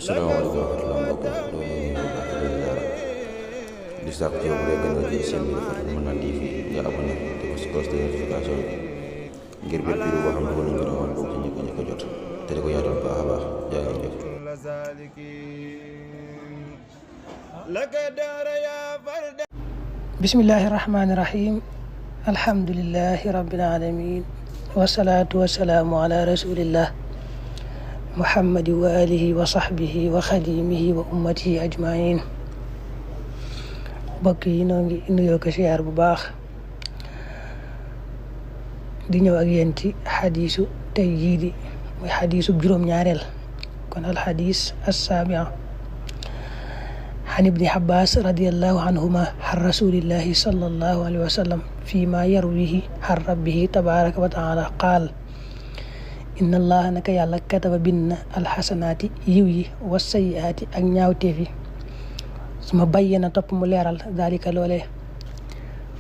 salaamaaleykum wa rahmatulah mbokk yi loolu la ñuy wax di sàkk ci yow bu dee gën nga jël seen biir Fatou Mën TV nga abonné te ko si cloche de notification bi ngir bépp vidéo boo xam ne nañ ko doon bokk ci njëkk a jot te di ko yaatal baax a baax jaa ngeen jëf. bismillahi rahmaani rahim alhamdulillahi rabbil alamin wasalaatu wasalaamu ala rasulillah muhammadi wa alihi wa sahbihi wa xadimihi wa ummatihi ajmain. mbokk yi noo ngi nuyoo ko siyaar bu baax di ñëw ak yéen ci xadiisu tey jii di muy xadiisu juróom-ñaareel kon alxadiis assaabi'a an ibni Abbas radiyallahu anhuma an rasulillahi sallallahu alayhi wa sallam fi ma yarwihi an rabbihi tabaraka wa taala qaal inna allaha naka yàlla kataba bind na alxasanaati yiw yi wa sayiaati ak ñaawteef yi suma bayyana topp mu leeral dalika loolee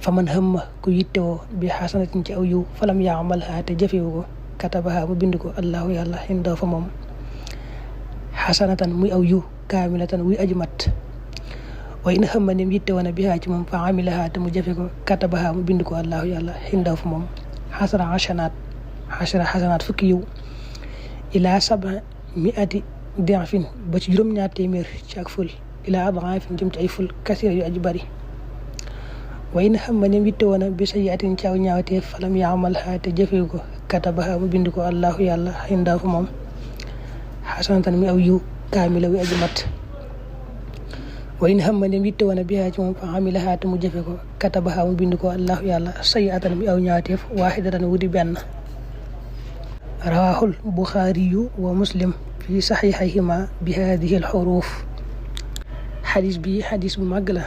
fa man hëmma ku yittewoo bi xasanatin ci aw yiw falam yaamalha te jëfewu ko katabaha mu bind ko allahu yàlla indaw fa moom xasanatan muy aw yiw kaamilatan wuy aju mat wa in hëmma nim yittewoo na bihaa ci moom fa amilaha te mu jëfe ko katabaha mu bind ko allahu yàlla indaw fa moom xasara xasanaat fukki yiw ilaa saba miati diafin ba ci juróom-ñaar téeméer ci ak ful ilaa adafin jëm ci ay ful kasira yu aji bari wa in hamma ne witte woona bi sayyiatin ci aw ñaawteef falam yaamalha te jëfee ko katabaha mu bind ko allahu yàlla indaa fa moom xasanatan mi aw yiw kaamila wi aji mat wa in hamma ne witte woona bihaa ci moom fa amilaha te mu jëfe ko katabaha mu bind ko allahu yàlla sayyiatan mi aw ñaawteef waahidatan wudi benn. rawaahul buxaariyu wa muslim fi saxiixayhima bi haadihi alxuruuf. xadis bi xadis bu màgg la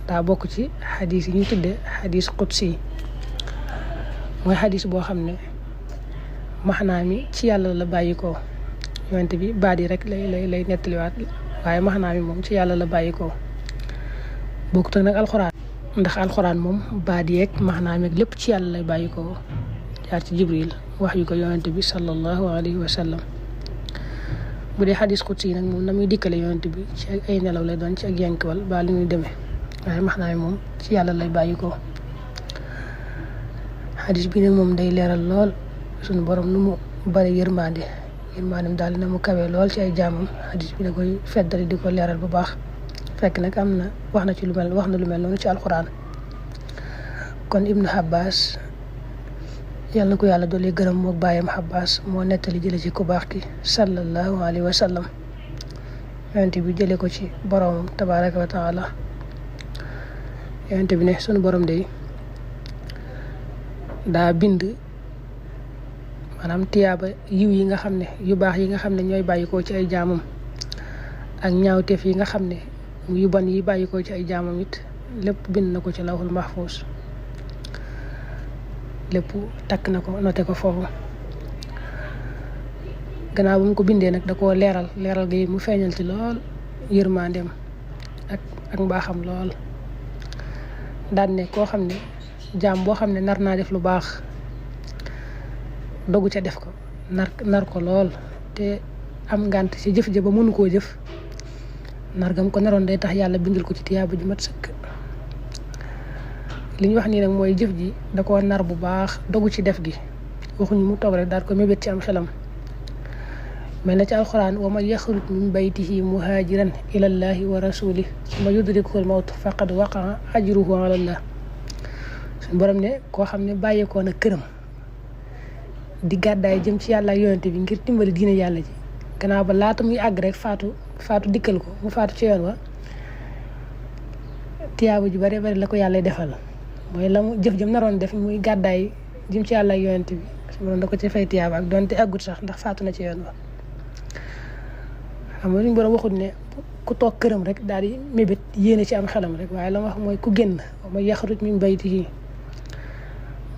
daa bokk ci xadis yi ñu tudde xadis qudsi mooy xadis boo xam ne maxnaa mi ci yàlla la bàyyi ko yonent bi baat yi rek lay nettaliwaat waaye maxnaa mi moom ci yàlla la bàyyi ko bokkut ak nag alxuraan ndax alxuraan moom baat yeeg maxnaa mi lépp ci yàlla lay bàyyi ko jaar ci jibril wax yu ko yonent bi sallallahu alayhi wa sallam. bu dee xadis qudsi nag moom na muy dikkale yonent bi ci ay nelaw lay doon ci ak yankwal ba li muy demee waaye maxnaa mi moom ci yàlla lay bàyyi ko. xadis bi nag moom day leeral lool suñu borom nu mu bari yërmaandem daal na mu kawee lool ci ay jaamam. xadis bi da koy feddali di ko leeral bu baax fekk nag am na wax na lu mel noonu ci alxuraan. kon ibnu Abbas yàlla ko yàlla doole gërëm mook baayam Abbas moo nettali jële ci ku baax ki sallallahu alayhi wa sallam yonent bi jële ko ci boroomam tabaraka wa taala. yonent bi ne sunu borom day daa bind maanaam tiyaaba yiw yi nga xam ne yu baax yi nga xam ne ñooy bàyyikoo ci ay jaamam ak ñaawteef yi nga xam ne yu bon yi bàyyikoo ci ay jaamam it lépp bind na ko ci lawhul mahfuus. lépp takk na ko noté ko foofu gannaaw bu mu ko bindee nag da koo leeral gi mu feeñal ci lool yërmandeem ak mbaaxam lool daan ne koo xam ne jaam boo xam ne nar naa def lu baax dogu ca def ko nar ko lool te am ngànt ci jëf ja ba mënu koo jëf nar gam ko naroon day tax yàlla bindal ko ci tiyaaba ju mat sëkk. li ñu wax nii nag mooy jëf ji da koo nar bu baax dogu ci def gi waxuñu mu toog rek daal ko mébét ci am xelam. mel na ci alxuraan wa man yaxruj min baytihi muhaajiran ilallahi wa rasulih summa yudrikuhu al-mawt faqad waqaa ajruhu ala Allah. suñu borom ne koo xam ne bàyyeekoo na këram di gàddaay jëm ci yàlla ak yonent bi ngir dimbali diine yàlla ji gannaaw ba laata muy àgg rek faatu dikkal ko mu faatu ci yoon wa tiyaaba ju bare bari la ko yàlla defal. mooy la mu jëf jëm naroon def muy gàddaay jëm ci yàlla ak yonent bi su ma da ko ci fay tiyaaba ak doonte àggut sax ndax faatu na ci yoon wa. xam nga suñu borom waxut ne ku toog këram rek daal di mébét yéene ci am xelam rek waaye la ma wax mooy ku génn mooy yaxruj min baytihi.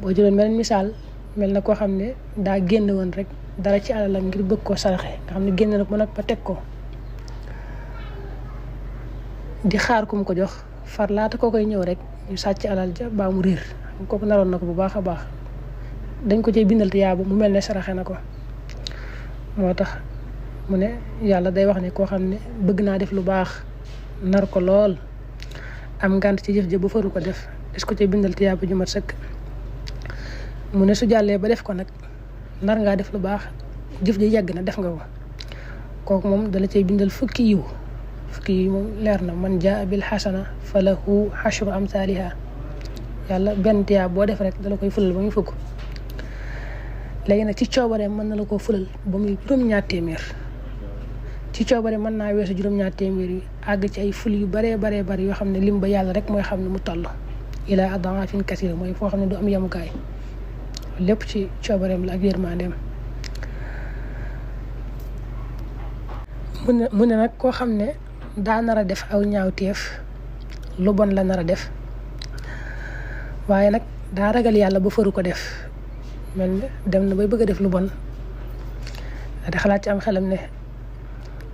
boo jëloon beneen misaal mel na koo xam ne daa génn woon rek dara ci alalam ngir bëgg koo saraxe nga xam ne génn na ko nag ba teg ko di xaar ku mu ko jox far laata koo koy ñëw rek ñu sàcc alal ja baa mu réer kooku naroon na ko bu baax a baax dañ ko cay bindal tiyaaba mu mel ne saraxe na ko. moo tax mu ne yàlla day wax ne koo xam ne bëgg naa def lu baax nar ko lool am ngànt ci jëf ja ba faru ko def des ko ci bindal tiyaaba ju mat sëkk. mu ne su jàllee ba def ko nag nar ngaa def lu baax jëf ji yàgg na def nga ko kooku moom dala cay bindal fukki yiw moom leer na man jaa bil xasana fa lahu xashru amsaaliha yàlla benn tiyaab boo def rek dala koy fulal ba muy fukk. léegi nag ci coobare mën na la koo fulal ba muy juróom-ñaar téeméer ci coobare mën naa weesu juróom-ñaar téeméer yi àgg ci ay ful yu baree bari yoo xam ne lim ba yàlla rek mooy xam ne mu toll ila adaafin kasira mooy foo xam ne du am yemukaay lépp ci coobareem la ak yërmandeem. mu ne nag koo xam ne daa nar a def aw ñaawteef lu bon la nar a def waaye nag daa ragal yàlla ba faru ko def mel ne dem na bay bëgg a def lu bon da xalaat ci am xelam ne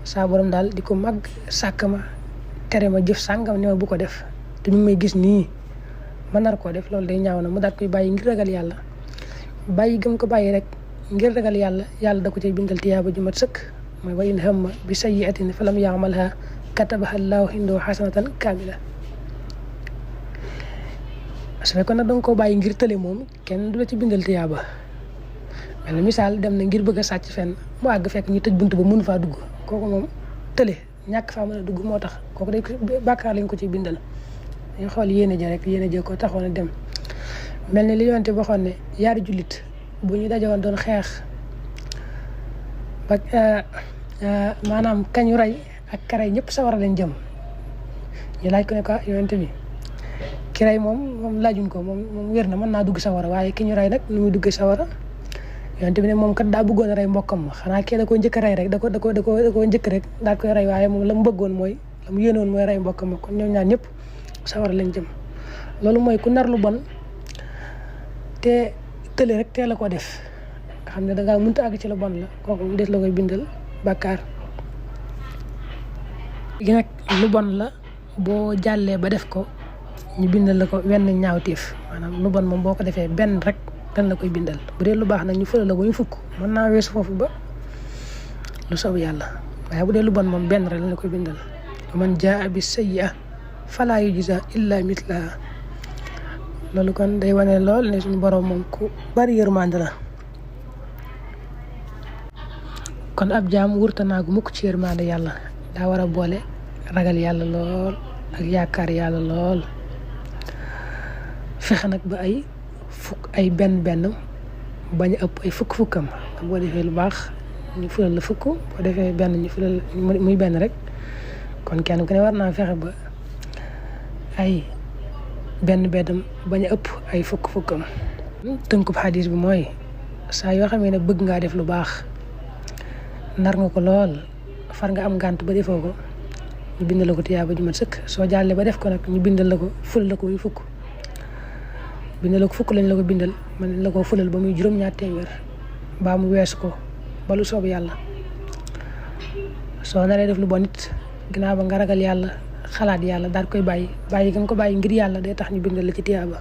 saa borom daal di ko mag sàkk ma tere ma jëf sàngam ne ma bu ko def te ñu may gis nii ma nar koo def loolu day ñaaw na mu daal koy bàyyi ngir ragal yàlla bàyyi gëm ko bàyyi rek ngir ragal yàlla da ko cay bindal tiyaaba ju mat sëkk mooy wa in hamma bi sayyi'atin falam ya'malha katabaha Allahu indahu hasanatan kaamila. su fekkoon nag danga koo bàyyi ngir tële moom kenn du la ci bindal tiyaaba mel na misaal dem na ngir bëgg a sàcc fenn mu àgg fekk ñu tëj bunt ba mënu faa dugg kooku moom tële ñàkk faa mën a dugg moo tax kooku day bàkkaar lañ ko ci bindal. dañu xool yéene ja rek yéene ja ko taxoon a dem mel ni li yonte waxoon ne yaari jullit bu ñu dajewoon doon xeex ba maanaam kañu rey ak karay ñëpp sawara lañ jëm ñu laaj ko ne ko yonte bi ki rey moom laajuñ ko moom wér na mën naa dugg sawara waaye ki ñu rey nag nu muy duggee sawara yonte bi ne moom kat daa bëggoon a rey mbokkam ma xanaa kii da koo njëkk a rey rek da koo njëkk rek daal koy rey waaye moom la mu bëggoon mooy la mu yéenoon mooy rey mbokkam ma kon ñoom ñaar ñëpp sawara lañ jëm. loolu mooy ku nar lu bon te tële rek teel a ko def nga xam ne dangaa mënta àgg ci lu bon la kooku mu des la koy bindal bàkkaar. léegi nag lu bon la boo jàllee ba def ko ñu bindal la ko wenn ñaawteef maanaam lu bon moom boo ko defee benn rek dañ la koy bindal bu dee lu baax nag ñu fële la ba ñu fukk mën naa weesu foofu ba lu soob yàlla waaye bu dee lu bon moom benn rek dañ la koy bindal. man jaa bi sayyi'a falaa yujzaa illaa mislahaa loolu kon day wane lool ne suñu borom moom ku bari yërmande la kon ab jaam wurta naagu mukk ci yërmande yàlla daa war a boole ragal yàlla lool ak yaakaar yàlla lool fexe nag ba ay benn bañ a ëpp ay fukk-fukkam boo defee lu baax ñu fulal la fukk boo defee benn ñu fulal muy benn rek kon kenn ku ne war naa fexe ba ay benn bañ a ëpp ay fukk-fukkam. tënkub xadis bi mooy saa yoo xamee ne bëgg ngaa def lu baax nar nga ko lool far nga am ngànt ba defoo ko ñu bindal la ko tiyaaba ju mat sëkk soo jàllee ba def ko nag ñu bindal la ko ful la ko muy fukk bindal la ko fukk lañ la ko bindal man la ko fulal ba muy juróom-ñaar téeméer mbaa mu weesu ko ba lu soob yàlla. soo naree def lu bon nit ginnaaw ba nga ragal yàlla xalaat yàlla daal koy bàyyi nga ko bàyyi ngir yàlla day tax ñu bindal la ci tiyaaba.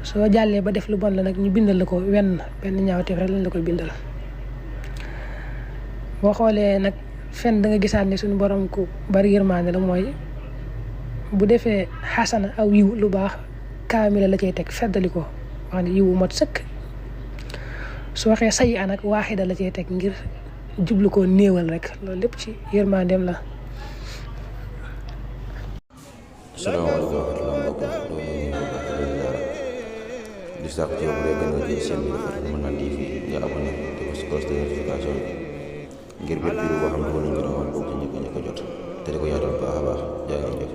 soo jàllee ba def lu bon la nag ñu bindal la ko benn ñaawteef rek lañ la koy bindal. boo xoolee nag fenn da nga gisaat ne suñu borom ku bari yërmande la mooy bu defee xasana aw yiw lu baax kaamila la cay teg feddali ko wax ne yiwu mot sëkk su waxee sayi nag waaxida la cay teg ngir jublu ko néewal rek loolu lépp ci yërmandeem la. salaamaaleykum wa rahmatulah di sàkk ci yow bu dee gën nga jël seen bi Fatma Mën TV nga abonné te ko si cloche de notification ngir bépp vidéo boo xam ne nañ ko rawal boo ci njëkk a jot te di ko yaatal baax a baax jaa ngeen jëf